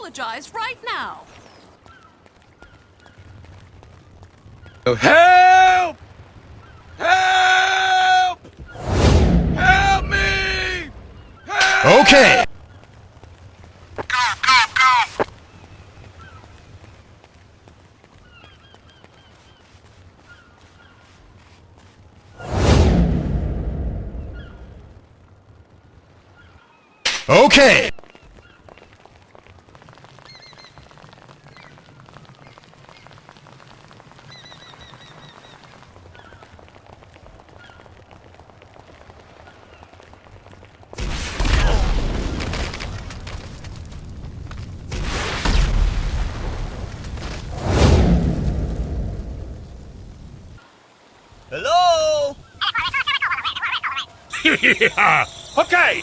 apologize right now. Help! Help! Help me! Help! Okay. Okay. Hello? Yeah. Okay.